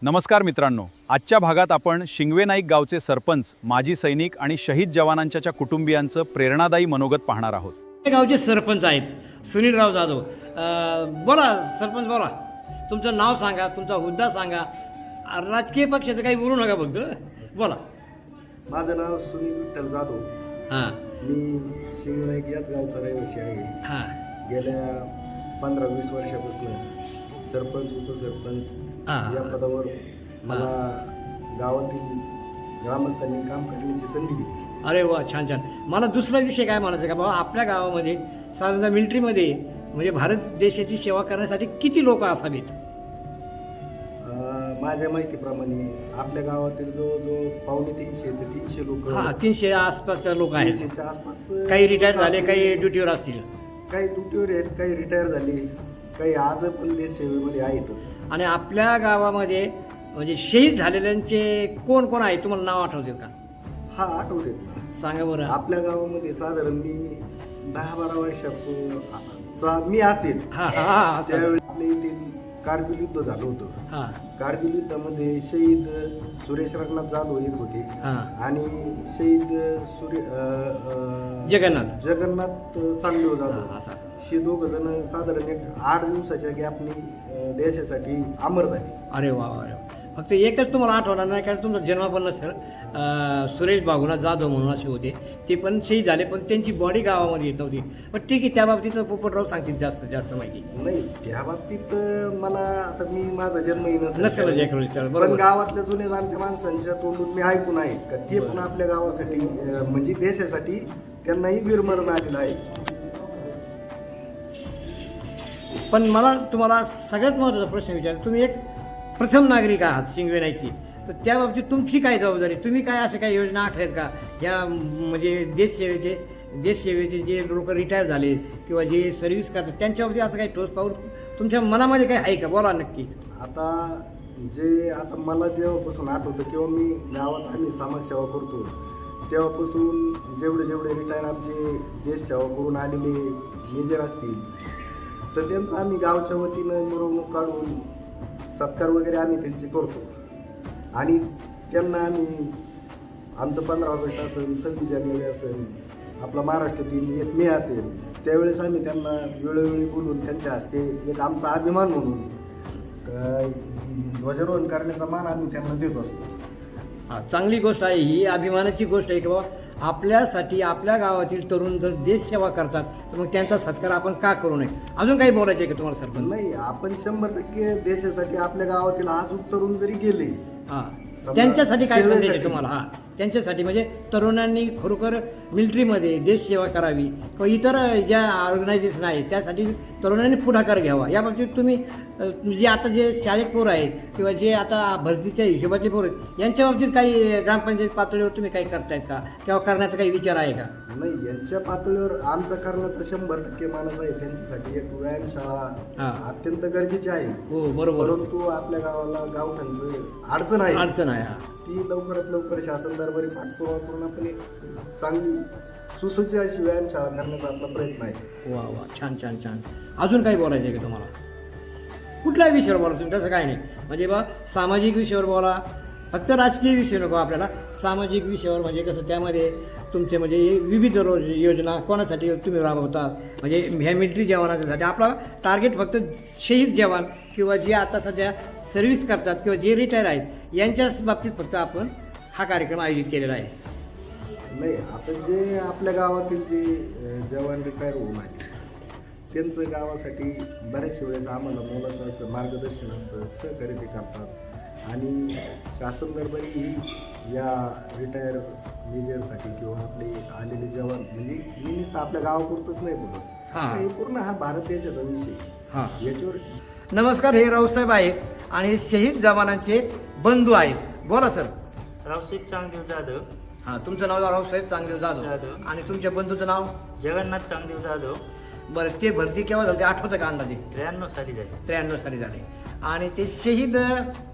नमस्कार मित्रांनो, आजच्या भागात आपण शिंगवे नाईक गावचे सरपंच, माजी सैनिक आणि शहीद जवानांच्या कुटुंबियांचं प्रेरणादायी मनोगत पाहणार आहोत. हे गावचे सरपंच आहेत सुनीलराव जाधव. बोला सरपंच, बोला, तुमचं नाव सांगा, तुमचा हुद्दा सांगा. राजकीय पक्षाचं काही बोलू नका, फक्त बोला. माझं नाव सुनील विठ्ठल जाधव. हां मी शिंगवे नाईक याच गावचा रहिवासी आहे. हां गेल्या 15-20 वर्षापासून सरपंच उपसरपंच या पदावर मला गावातील ग्रामस्थांनी काम करण्याची संधी दिली. अरे वा, छान छान. मला दुसरा विषय काय म्हणायचं का बाबा, आपल्या गावामध्ये साधारणतः मिलिटरीमध्ये म्हणजे भारत देशाची सेवा करण्यासाठी किती लोक असावीत? माझ्या माहितीप्रमाणे आपल्या गावातील जवळजवळ 250 ते 300 लोक. हां, 300 आसपासचे लोक आहेत. 300च्या आसपास. काही रिटायर झाले, काही ड्युटीवर असतील. काही ड्युटीवर आहेत, काही रिटायर झाले, काही आज पण देश सेवेमध्ये आहेतच. आणि आपल्या गावामध्ये म्हणजे शहीद झालेल्यांचे कोण कोण आहे, तुम्हाला नाव आठवतील का? हा, आठवत ना. सांगा बरं. आपल्या गावामध्ये साधारण मी 10-12 वर्षाचा मी असेल हां हां हां त्यावेळी आपल्या इथे कारगिल युद्ध झालं होतं. हां कारगिल युद्धामध्ये शहीद सुरेश रंगनाथ जाधव एक होते हां आणि शहीद जगन्नाथ जगन्नाथ चांगदेव जाधव. हां, हां. हे दोघं जण साधारण एक 8 दिवसाच्या गॅपनी देशासाठी अमर झाले. अरे वा, अरे वा. फक्त एकच तुम्हाला आठवणार नाही, कारण तुमचा जन्म पण नसेल. सुरेश बागुनाथ जाधव म्हणून असे होते, ते पण शहीद झाले, पण त्यांची बॉडी गावामध्ये येत नव्हती. पण ठीक आहे, त्या बाबतीत पोपटराव सांगतील जास्त माहिती. नाही, त्या बाबतीत मला आता मी माझा जन्मही नसेल, पण गावातल्या जुन्या जाणत्या माणसांच्या तोंडून मी ऐकून आहे का ते पण आपल्या गावासाठी म्हणजे देशासाठी त्यांनाही वीरमरण आलेलं आहे. पण मला तुम्हाला सगळ्यात महत्त्वाचा प्रश्न विचार, तुम्ही एक प्रथम नागरिक आहात शिंगवे नाईकची, तर त्या बाबतीत तुमची काय जबाबदारी? तुम्ही काय असे काही योजना आखल्यात का या म्हणजे देशसेवेचे जे लोक रिटायर झाले किंवा जे सर्व्हिस करतात त्यांच्या बाबतीत असं काही ठोस पाऊल तुमच्या मनामध्ये काय आहे का? बोला नक्की. आता मला जेव्हापासून आठवतं किंवा मी गावात आम्ही समाजसेवा करतो तेव्हापासून जेवढे रिटायर आमचे देशसेवा करून आलेले मेजर असतील तर त्यांचं आम्ही गावच्या वतीनं मिरवणूक काढून सत्कार वगैरे आम्ही त्यांचे करतो. आणि त्यांना आम्ही आमचं 15 ऑगस्ट असेल, 26 जानेवारी असेल, आपला महाराष्ट्र दिन 1 मे असेल, त्यावेळेस आम्ही त्यांना वेळोवेळी बोलून त्यांच्या हस्ते एक आमचा अभिमान म्हणून ध्वजारोहण करण्याचा मान आम्ही त्यांना देत असतो. हां, चांगली गोष्ट आहे ही, अभिमानाची गोष्ट आहे की बाबा आपल्यासाठी आपल्या गावातील तरुण जर देशसेवा करतात तर मग त्यांचा सत्कार आपण का करू नये? अजून काही बोलायचं आहे का तुम्हाला सरपंच? नाही, आपण 100% देशासाठी आपल्या गावातील अजून तरुण जरी गेले, हां, त्यांच्यासाठी काय संदेश आहे तुम्हाला? हां, त्यांच्यासाठी म्हणजे तरुणांनी खरोखर मिलिटरीमध्ये देशसेवा करावी किंवा इतर ज्या ऑर्गनायझेशन आहेत त्यासाठी तरुणांनी पुढाकार घ्यावा. या बाबतीत तुम्ही जे शाळेत पोरं आहेत किंवा जे आता भरतीच्या हिशोबातले पोरं आहेत यांच्या बाबतीत काही ग्रामपंचायत पातळीवर तुम्ही काही करतायत का किंवा करण्याचा काही विचार आहे का? नाही, यांच्या पातळीवर आमचा करण्याचा 100% मानस आहे. त्यांच्यासाठी एक व्यायामशाळा अत्यंत गरजेची आहे. हो, बरोबर. परंतु आपल्या गावाला गावठांचं अडचण आहे. ती लवकरात लवकर शासन दरबारी पाठपुरावा करून आपण एक चांगली सुसज्ज अशी व्यायामशाळा करण्याचा आपला प्रयत्न आहे. वा वा, छान छान छान. अजून काही बोलायचं आहे का तुम्हाला? कुठल्याही विषयावर बोला तुम्ही, तसं काही नाही. म्हणजे बा सामाजिक विषयावर बोला, फक्त राजकीय विषय नको आपल्याला. सामाजिक विषयावर म्हणजे कसं त्यामध्ये तुमचे म्हणजे विविध योजना कोणासाठी तुम्ही राबवता, म्हणजे ह्या मिलिटरी जवानांसाठी आपला टार्गेट फक्त शहीद जवान किंवा जे आता सध्या सर्व्हिस करतात किंवा जे रिटायर आहेत यांच्याच बाबतीत फक्त आपण हा कार्यक्रम आयोजित केलेला आहे. नाही, आता जे आपल्या गावातील जे जवान रिटायर होऊन आहेत त्यांचं गावासाठी बऱ्याचशा वेळेस आम्हाला मोलाचं असं मार्गदर्शन असतं, सहकार्य ते करतात. आणि शासन दरबारी या रिटायर मेजरसाठी किंवा आपले आलेले जवान म्हणजे मी नुसतं आपल्या गावापुरतंच नाही बोलत, हे पूर्ण हा भारत देशाचा विषय याच्यावर. नमस्कार, हे रावसाहेब आहेत आणि शहीद जवानांचे बंधू आहेत. बोला सर. रावसाहेब चांगदेव जाधव. हां, तुमचं नाव रावसाहेब चांगदेव जाधव आणि तुमच्या बंधूचं नाव? जगन्नाथ चांगदेव जाधव. बरं, ते भरती केव्हा झाली आठवतं का अंदाजे? 93 साली झाली. 93 साली झाले. आणि ते शहीद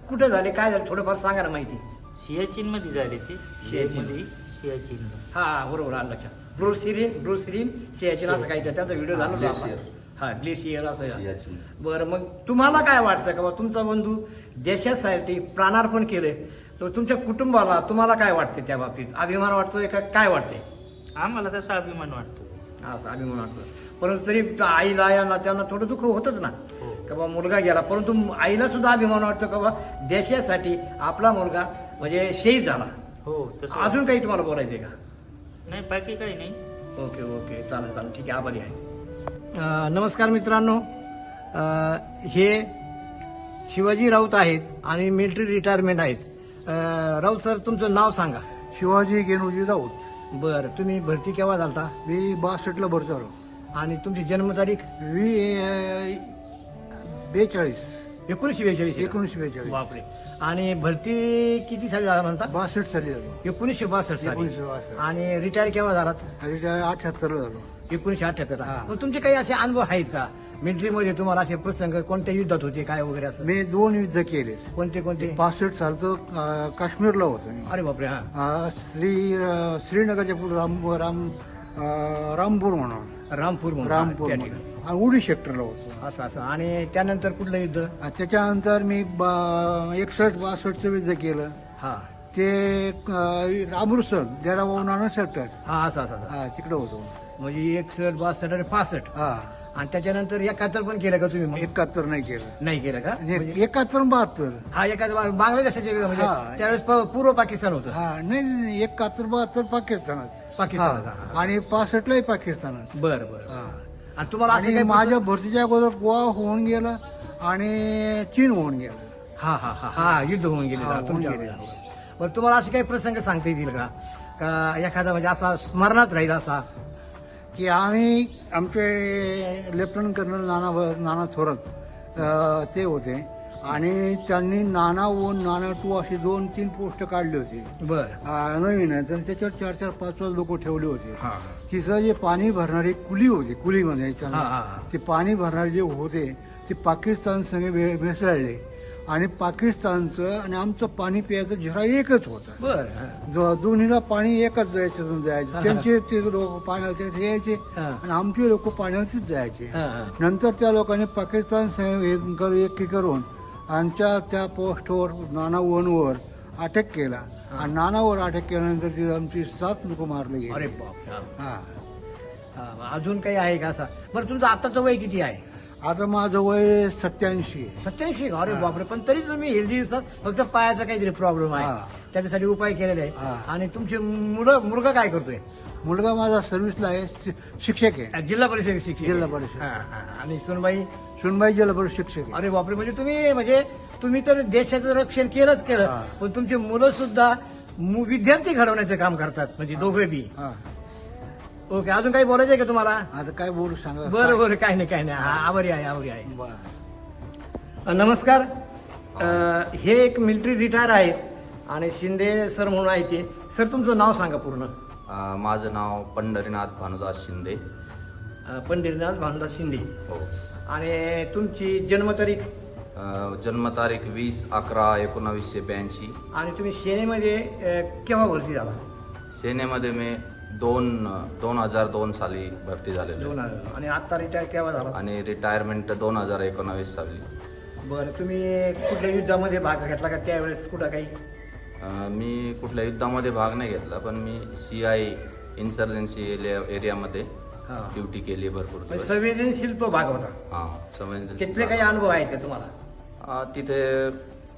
कुठं झाले, काय झालं, थोडंफार सांगा ना माहिती. सियाचीनमध्ये झाले ते. सियाचीन. हां, बरोबर, आलं लक्षात. ब्रुस ली सियाचीन असं काही त्यांचा व्हिडिओ झाला. हा ग्लेशियर असं सियाचीन. बरं, मग तुम्हाला काय वाटतं का बा तुमचा बंधू देशासाठी प्राणार्पण केले, तर तुमच्या कुटुंबाला तुम्हाला काय वाटते त्या बाबतीत? अभिमान वाटतोय का काय वाटते? आम्हाला तसा अभिमान वाटतो. हा, असं अभिमान वाटतो. परंतु तरी आईला यांना त्यांना थोडं दुःख होतच ना हो. का बा मुलगा गेला, परंतु आईला सुद्धा अभिमान वाटतो का बा देशासाठी आपला मुलगा म्हणजे शहीद झाला. हो तसं अजून काही तुम्हाला बोलायचं आहे का? नाही, बाकी काही नाही. ओके ओके, चालेल चालेल, ठीक आहे, आभारी आहे. नमस्कार मित्रांनो, हे शिवाजी राऊत आहेत आणि मिलिटरी रिटायरमेंट आहेत. राऊत सर, तुमचं नाव सांगा. शिवाजी गेनोजी राऊत. बरं, तुम्ही भरती केव्हा झालता मी 62ला भरती झालो. आणि तुमची जन्मतारीख? 42 1942. बापरे. आणि भरती किती साली झाला म्हणता? 62 साली झालो. 1962 साली. 1962. आणि रिटायर केव्हा झालात? आणि 78ला झालो. 1978. हा. मग तुमचे काही असे अनुभव आहेत का मिलिटरीमध्ये? तुम्हाला असे प्रसंग कोणत्या युद्धात होते काय वगैरे असं? मी 2 युद्ध केले. कोणते कोणते? 65 सालचं काश्मीरला होतो मी. अरे बापरे. हा, श्रीनगरच्या पुढे रामपूर म्हणून रामपूर म्हणून. रामपूर त्या म्हणून. ठिकाणी. आणि उडी सेक्टरला होतो. असं असं. आणि त्यानंतर कुठलं युद्ध? आणि त्याच्यानंतर मी 61-62चं युद्ध केलं. हा ते अमृतसर डेराबाऊ सेक्टर हा, असं असं असं. तिकडे होतो. म्हणजे 61, 62 आणि 65. हा, आणि त्याच्यानंतर 71 पण केलं का तुम्ही मग? 71 नाही केलं. नाही केलं का? म्हणजे 71-72. हा, बांगलादेशाचे म्हणजे हा. त्यावेळेस पूर्व पाकिस्तान होतं. हा, नाही 71-72 पाकिस्तानात. पाकिस्तानात, हा. हा. आणि 65लाही पाकिस्तानात. बरं बरं. हा. आणि तुम्हाला असं आणि काही माझ्या भरतीच्या अगोदर गोवा होऊन गेलं आणि चीन होऊन गेलं. हा हा हा हा, युद्ध होऊन गेले हा, का होऊन तुमच्या गेले. वेळेला? बरं, तुम्हाला असे काही प्रसंग सांगता येतील का एखादा म्हणजे असा स्मरणात राहील असा? की आम्ही आमचे लेफ्टनंट कर्नल नाना थोरात ते होते आणि त्यांनी नाना 1, नाना 2 अशी 2-3 पोस्ट काढली होती. बरं. नवीन आहे तर त्याच्यावर 4-4, 5-5 लोक ठेवले होते. हा तिथं जे पाणी भरणारी कुली होती, कुलीमध्ये हा त्याला हा. ते पाणी भरणारे जे होते ते पाकिस्तान संगे भेसळले आणि पाकिस्तानचं आणि आमचं पाणी प्यायचं झरा एकच होता. बरं. दोन्हीला पाणी एकच जायचं. त्यांचे ते लोक पाण्याचे यायचे हा. आणि आमचे लोक पाण्याचेच जायचे. हा, हा. नंतर त्या लोकांनी पाकिस्तान एकी करून आमच्या त्या पोस्टवर नाना 1वर अटॅक केला आणि नानावर अटॅक केल्यानंतर ती आमची 7 लोक मारले गेले. अरे बाप. हा. अजून काही आहे का असा? बरं, तुमचं आताचं वय किती आहे? आता माझं वय 87 आहे. 87. अरे बापरे. पण तरी तुम्ही हेल्दी दिसतात. फक्त पायाचा काहीतरी प्रॉब्लेम आहे, हा. त्याच्यासाठी उपाय केलेले आहे. हा. आणि तुमचे मुलगा काय करतोय? मुलगा माझा सर्व्हिसला आहे, शिक्षक आहे. जिल्हा परिषद शिक्षक. जिल्हा परिषद. हा, हा. आणि सुनबाई? सुनबाई जिल्हा परिषद शिक्षक आहे. अरे बापरे. म्हणजे तुम्ही तर देशाचं रक्षण केलंच केलं, हा. पण तुमची मुलं सुद्धा विद्यार्थी घडवण्याचं काम करतात, म्हणजे दोघे बी. हा. ओके. अजून काही बोलायचं आहे का तुम्हाला? आता काय बोलू सांगा. बरं बरं, काही नाही काही नाही. आभारी आहे. बरं. नमस्कार. हे एक मिलिटरी रिटायर आहेत आणि शिंदे सर म्हणून आहे ते. सर, तुमचं नाव सांगा पूर्ण. माझं नाव पंढरीनाथ भानुदास शिंदे. पंढरीनाथ भानुदास शिंदे. हो. आणि तुमची जन्मतारीख? जन्मतारीख 20/11/1982. आणि तुम्ही सेनेमध्ये केव्हा भरती झाला? सेनेमध्ये मी 2002 साली भरती झालेलो 2000. आणि आता रिटायर केव्हा झाला? आणि रिटायरमेंट 2019 साली. बरं, तुम्ही कुठल्या युद्धामध्ये भाग घेतला का त्यावेळेस कुठं काही? मी कुठल्या युद्धामध्ये भाग नाही घेतला, पण मी CI इन्सर्जन्सी एरियामध्ये हा. ड्युटी केली भरपूर म्हणजे दिवस. संवेदनशील तो भाग होता. हां, तिथले काही समजले. अनुभव आहेत का तुम्हाला? तिथे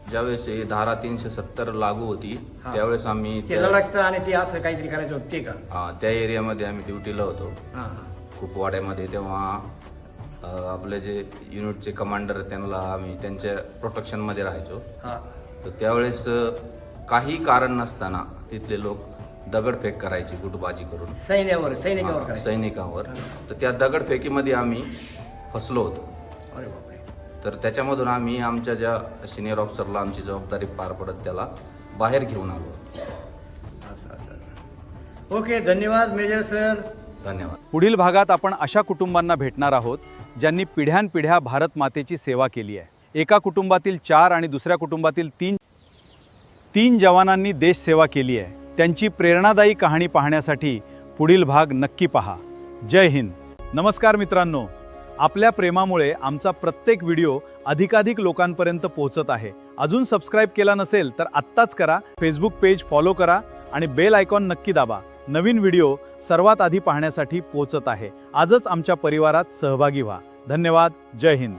ज्यावेळेस ही धारा 370 लागू होती हा. त्यावेळेस आम्ही ते लडाखचं आणि ते असं काहीतरी करायचं होते का? त्या एरियामध्ये आम्ही ड्युटीला होतो, हा कुपवाड्यामध्ये. तेव्हा आपले जे युनिटचे कमांडर त्यांना आम्ही त्यांच्या प्रोटेक्शनमध्ये राहायचो. हा. तर त्यावेळेस काही कारण नसताना तिथले लोक दगडफेक करायची गुटबाजी करून सैनिकावर करायचं. सैनिकांवर. तर त्या दगडफेकीमध्ये आम्ही फसलो होतो. अरे बापरे. तर त्याच्यामधून आम्ही आमच्या ज्या सिनियर ऑफिसरला आमची जबाबदारी पार पडत त्याला बाहेर घेऊन आलो. असं. ओके, धन्यवाद मेजर सर. धन्यवाद. पुढील भागात आपण अशा कुटुंबांना भेटणार आहोत ज्यांनी पिढ्यानपिढ्या भारत मातेची सेवा केली आहे. एका कुटुंबातील 4 आणि दुसऱ्या कुटुंबातील 3 जवानांनी देशसेवा केली आहे. त्यांची प्रेरणादायी कहाणी पाहण्यासाठी पुढील भाग नक्की पहा. जय हिंद. नमस्कार मित्रांनो, आपल्या प्रेमामुळे आमचा प्रत्येक व्हिडिओ अधिकाधिक लोकांपर्यंत पोहोचत आहे. अजून सबस्क्राईब केला नसेल तर आत्ताच करा. फेसबुक पेज फॉलो करा आणि बेल आयकॉन नक्की दाबा. नवीन व्हिडिओ सर्वात आधी पाहण्यासाठी पोहोचत आहे. आजच आमच्या परिवारात सहभागी व्हा. धन्यवाद. जय हिंद.